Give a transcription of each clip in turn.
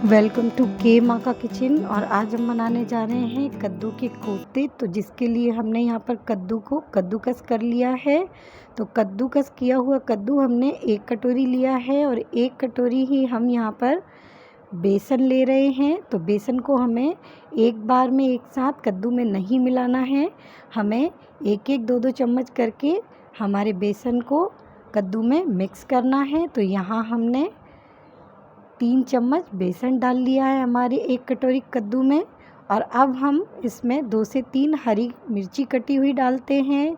Welcome to के माँ का किचन। और आज हम बनाने जा रहे हैं कद्दू के कोफ्ते। तो जिसके लिए हमने यहाँ पर कद्दू को कद्दूकस कर लिया है। तो कद्दूकस किया हुआ कद्दू हमने 1 कटोरी लिया है और 1 कटोरी ही हम यहाँ पर बेसन ले रहे हैं। तो बेसन को हमें एक बार में एक साथ कद्दू में नहीं मिलाना है, हमें 1-1 2-2 चम्मच करके हमारे बेसन को कद्दू में मिक्स करना है। तो यहाँ हमने 3 चम्मच बेसन डाल लिया है हमारे 1 कटोरी कद्दू में। और अब हम इसमें 2 से 3 हरी मिर्ची कटी हुई डालते हैं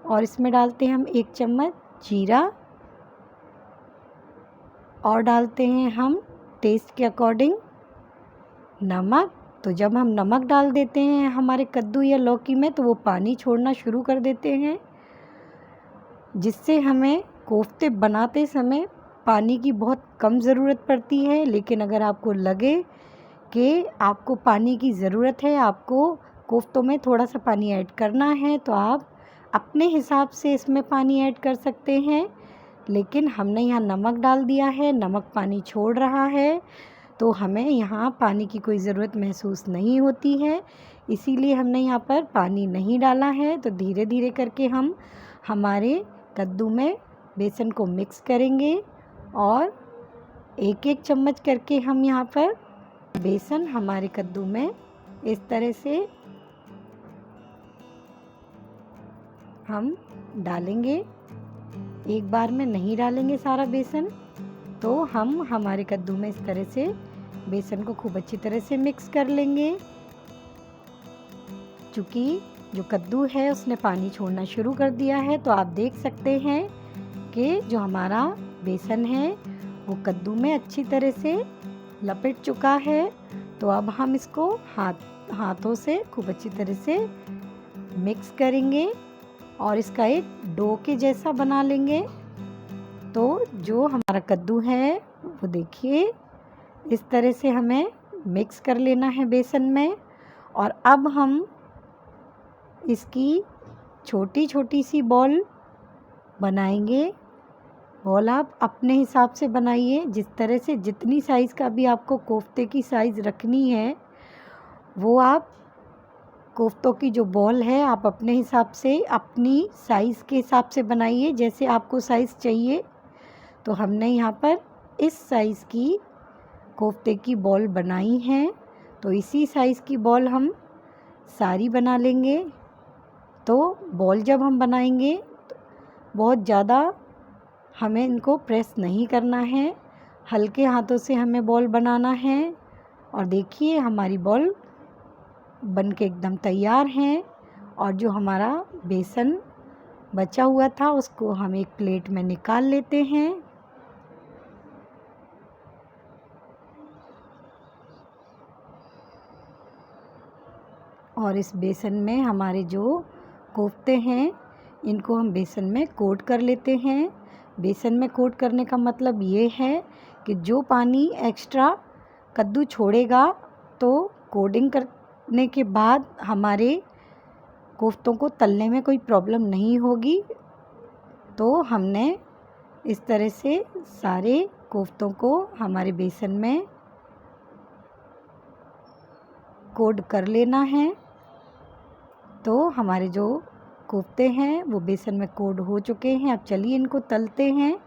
और इसमें डालते हैं हम 1 चम्मच जीरा और डालते हैं हम टेस्ट के अकॉर्डिंग नमक। तो जब हम नमक डाल देते हैं हमारे कद्दू या लौकी में तो वो पानी छोड़ना शुरू कर देते हैं, जिससे हमें कोफ्ते बनाते समय पानी की बहुत कम ज़रूरत पड़ती है। लेकिन अगर आपको लगे कि आपको पानी की ज़रूरत है, आपको कोफ्तों में थोड़ा सा पानी ऐड करना है, तो आप अपने हिसाब से इसमें पानी ऐड कर सकते हैं। लेकिन हमने यहाँ नमक डाल दिया है, नमक पानी छोड़ रहा है, तो हमें यहाँ पानी की कोई ज़रूरत महसूस नहीं होती है, इसीलिए हमने यहाँ पर पानी नहीं डाला है। तो धीरे धीरे करके हम हमारे कद्दू में बेसन को मिक्स करेंगे और 1-1 चम्मच करके हम यहाँ पर बेसन हमारे कद्दू में इस तरह से हम डालेंगे। एक बार में नहीं डालेंगे सारा बेसन, तो हम हमारे कद्दू में इस तरह से बेसन को खूब अच्छी तरह से मिक्स कर लेंगे। चूँकि जो कद्दू है उसने पानी छोड़ना शुरू कर दिया है, तो आप देख सकते हैं कि जो हमारा बेसन है वो कद्दू में अच्छी तरह से लपेट चुका है। तो अब हम इसको हाथों से खूब अच्छी तरह से मिक्स करेंगे और इसका एक डो के जैसा बना लेंगे। तो जो हमारा कद्दू है वो देखिए इस तरह से हमें मिक्स कर लेना है बेसन में। और अब हम इसकी छोटी छोटी सी बॉल बनाएंगे। बॉल आप अपने हिसाब से बनाइए, जिस तरह से जितनी साइज़ का भी आपको कोफ्ते की साइज़ रखनी है वो आप कोफ्तों की जो बॉल है आप अपने हिसाब से अपनी साइज़ के हिसाब से बनाइए, जैसे आपको साइज़ चाहिए। तो हमने यहाँ पर इस साइज़ की कोफ्ते की बॉल बनाई हैं, तो इसी साइज़ की बॉल हम सारी बना लेंगे। तो बॉल जब हम बनाएंगे तो बहुत ज़्यादा हमें इनको प्रेस नहीं करना है, हल्के हाथों से हमें बॉल बनाना है। और देखिए हमारी बॉल बनके एकदम तैयार हैं। और जो हमारा बेसन बचा हुआ था उसको हम एक प्लेट में निकाल लेते हैं। और इस बेसन में हमारे जो कोफ्ते हैं इनको हम बेसन में कोट कर लेते हैं। बेसन में कोट करने का मतलब ये है कि जो पानी एक्स्ट्रा कद्दू छोड़ेगा तो कोटिंग करने के बाद हमारे कोफ्तों को तलने में कोई प्रॉब्लम नहीं होगी। तो हमने इस तरह से सारे कोफ्तों को हमारे बेसन में कोट कर लेना है। तो हमारे जो कोफ्ते हैं वो बेसन में कोट हो चुके हैं। अब चलिए इनको तलते हैं।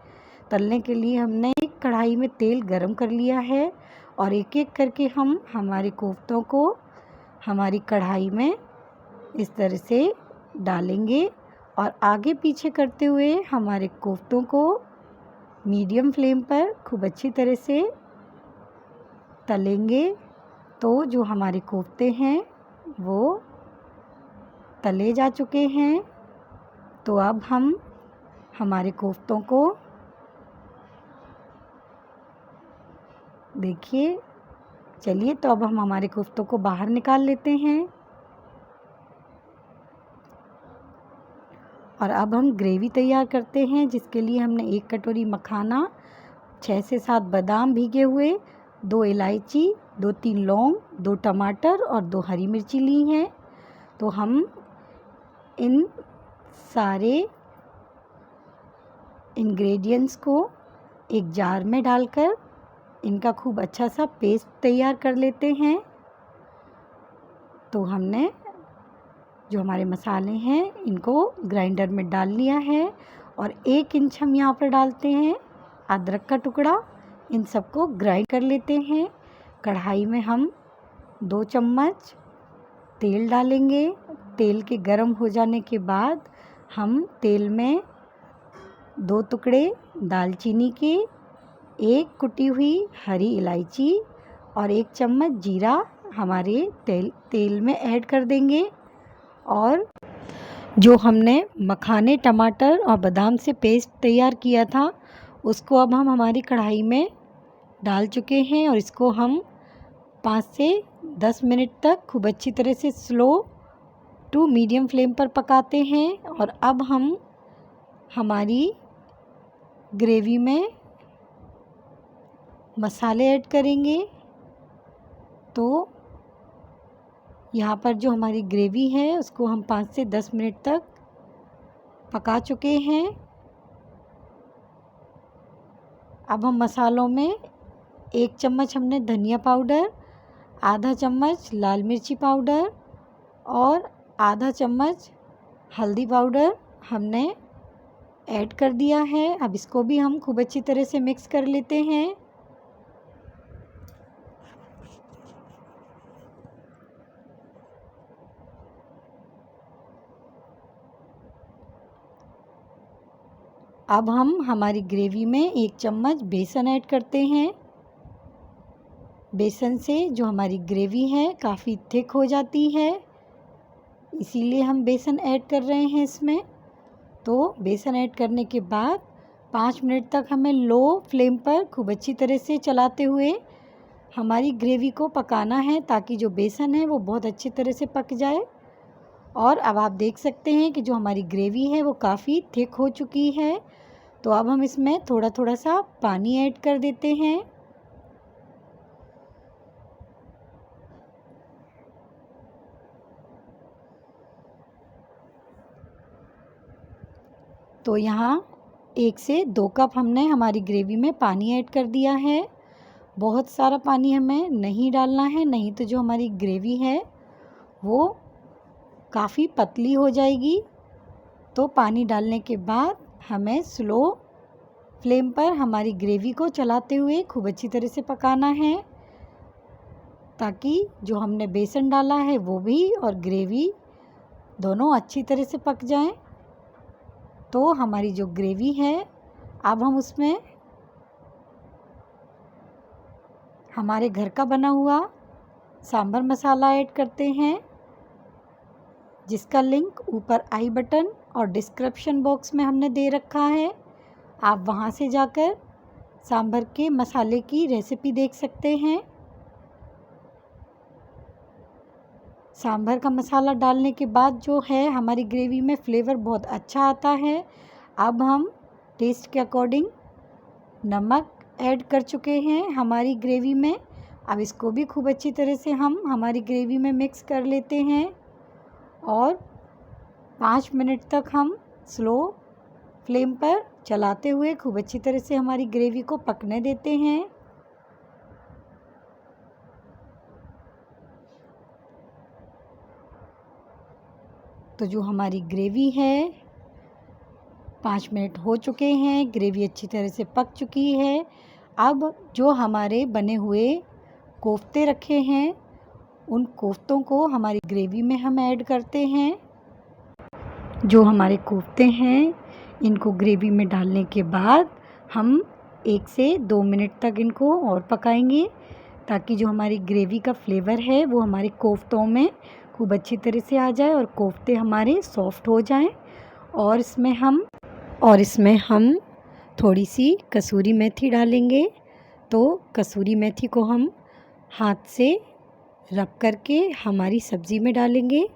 तलने के लिए हमने एक कढ़ाई में तेल गरम कर लिया है और एक एक करके हम हमारे कोफ्तों को हमारी कढ़ाई में इस तरह से डालेंगे और आगे पीछे करते हुए हमारे कोफ्तों को मीडियम फ्लेम पर खूब अच्छी तरह से तलेंगे। तो जो हमारे कोफ्ते हैं वो तले जा चुके हैं। तो अब हम हमारे कोफ्तों को देखिए, चलिए तो अब हम हमारे कोफ्तों को बाहर निकाल लेते हैं। और अब हम ग्रेवी तैयार करते हैं, जिसके लिए हमने 1 कटोरी मखाना, 6 से 7 बादाम भीगे हुए, 2 इलायची, 2-3 लौंग, 2 टमाटर और 2 हरी मिर्ची ली हैं। तो हम इन सारे इंग्रेडिएंट्स को एक जार में डालकर इनका खूब अच्छा सा पेस्ट तैयार कर लेते हैं। तो हमने जो हमारे मसाले हैं इनको ग्राइंडर में डाल लिया है और 1 इंच हम यहाँ पर डालते हैं अदरक का टुकड़ा। इन सबको ग्राइंड कर लेते हैं। कढ़ाई में हम 2 चम्मच तेल डालेंगे। तेल के गर्म हो जाने के बाद हम तेल में 2 टुकड़े दालचीनी के, 1 कुटी हुई हरी इलायची और 1 चम्मच जीरा हमारे तेल में ऐड कर देंगे। और जो हमने मखाने, टमाटर और बादाम से पेस्ट तैयार किया था उसको अब हम हमारी कढ़ाई में डाल चुके हैं और इसको हम 5 से 10 मिनट तक खूब अच्छी तरह से स्लो टू मीडियम फ्लेम पर पकाते हैं। और अब हम हमारी ग्रेवी में मसाले ऐड करेंगे। तो यहाँ पर जो हमारी ग्रेवी है उसको हम 5 से 10 मिनट तक पका चुके हैं। अब हम मसालों में 1 चम्मच हमने धनिया पाउडर, आधा चम्मच लाल मिर्ची पाउडर और आधा चम्मच हल्दी पाउडर हमने ऐड कर दिया है। अब इसको भी हम खूब अच्छी तरह से मिक्स कर लेते हैं। अब हम हमारी ग्रेवी में 1 चम्मच बेसन ऐड करते हैं। बेसन से जो हमारी ग्रेवी है काफ़ी थिक हो जाती है, इसीलिए हम बेसन ऐड कर रहे हैं इसमें। तो बेसन ऐड करने के बाद 5 मिनट तक हमें लो फ्लेम पर खूब अच्छी तरह से चलाते हुए हमारी ग्रेवी को पकाना है ताकि जो बेसन है वो बहुत अच्छी तरह से पक जाए। और अब आप देख सकते हैं कि जो हमारी ग्रेवी है वो काफ़ी थिक हो चुकी है। तो अब हम इसमें थोड़ा थोड़ा सा पानी ऐड कर देते हैं। तो यहाँ 1 से 2 कप हमने हमारी ग्रेवी में पानी ऐड कर दिया है। बहुत सारा पानी हमें नहीं डालना है, नहीं तो जो हमारी ग्रेवी है वो काफ़ी पतली हो जाएगी। तो पानी डालने के बाद हमें स्लो फ्लेम पर हमारी ग्रेवी को चलाते हुए खूब अच्छी तरह से पकाना है ताकि जो हमने बेसन डाला है वो भी और ग्रेवी दोनों अच्छी तरह से पक जाएं। तो हमारी जो ग्रेवी है अब हम उसमें हमारे घर का बना हुआ सांभर मसाला ऐड करते हैं, जिसका लिंक ऊपर आई बटन और डिस्क्रिप्शन बॉक्स में हमने दे रखा है। आप वहां से जाकर सांभर के मसाले की रेसिपी देख सकते हैं। सांभर का मसाला डालने के बाद जो है हमारी ग्रेवी में फ्लेवर बहुत अच्छा आता है। अब हम टेस्ट के अकॉर्डिंग नमक ऐड कर चुके हैं हमारी ग्रेवी में। अब इसको भी खूब अच्छी तरह से हम हमारी ग्रेवी में मिक्स कर लेते हैं और 5 मिनट तक हम स्लो फ्लेम पर चलाते हुए खूब अच्छी तरह से हमारी ग्रेवी को पकने देते हैं। तो जो हमारी ग्रेवी है 5 मिनट हो चुके हैं, ग्रेवी अच्छी तरह से पक चुकी है। अब जो हमारे बने हुए कोफ्ते रखे हैं उन कोफ्तों को हमारी ग्रेवी में हम ऐड करते हैं। जो हमारे कोफ्ते हैं इनको ग्रेवी में डालने के बाद हम 1 से 2 मिनट तक इनको और पकाएंगे ताकि जो हमारी ग्रेवी का फ्लेवर है वो हमारे कोफ्तों में खूब अच्छी तरह से आ जाए और कोफ्ते हमारे सॉफ्ट हो जाएं। और इसमें हम थोड़ी सी कसूरी मेथी डालेंगे। तो कसूरी मेथी को हम हाथ से रब करके हमारी सब्ज़ी में डालेंगे।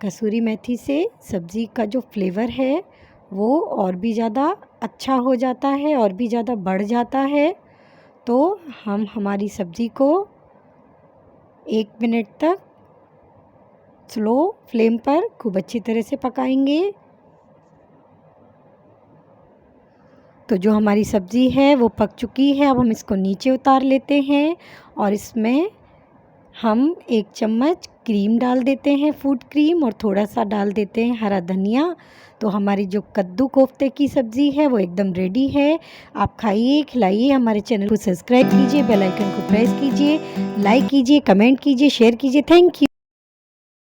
कसूरी मेथी से सब्ज़ी का जो फ्लेवर है वो और भी ज़्यादा अच्छा हो जाता है और भी ज़्यादा बढ़ जाता है। तो हम हमारी सब्ज़ी को 1 मिनट तक स्लो फ्लेम पर खूब अच्छी तरह से पकाएंगे। तो जो हमारी सब्ज़ी है वो पक चुकी है। अब हम इसको नीचे उतार लेते हैं और इसमें हम 1 चम्मच क्रीम डाल देते हैं, फूड क्रीम, और थोड़ा सा डाल देते हैं हरा धनिया। तो हमारी जो कद्दू कोफ्ते की सब्ज़ी है वो एकदम रेडी है। आप खाइए, खिलाइए। हमारे चैनल को सब्सक्राइब कीजिए, बेल आइकन को प्रेस कीजिए, लाइक कीजिए, कमेंट कीजिए, शेयर कीजिए। Thank you.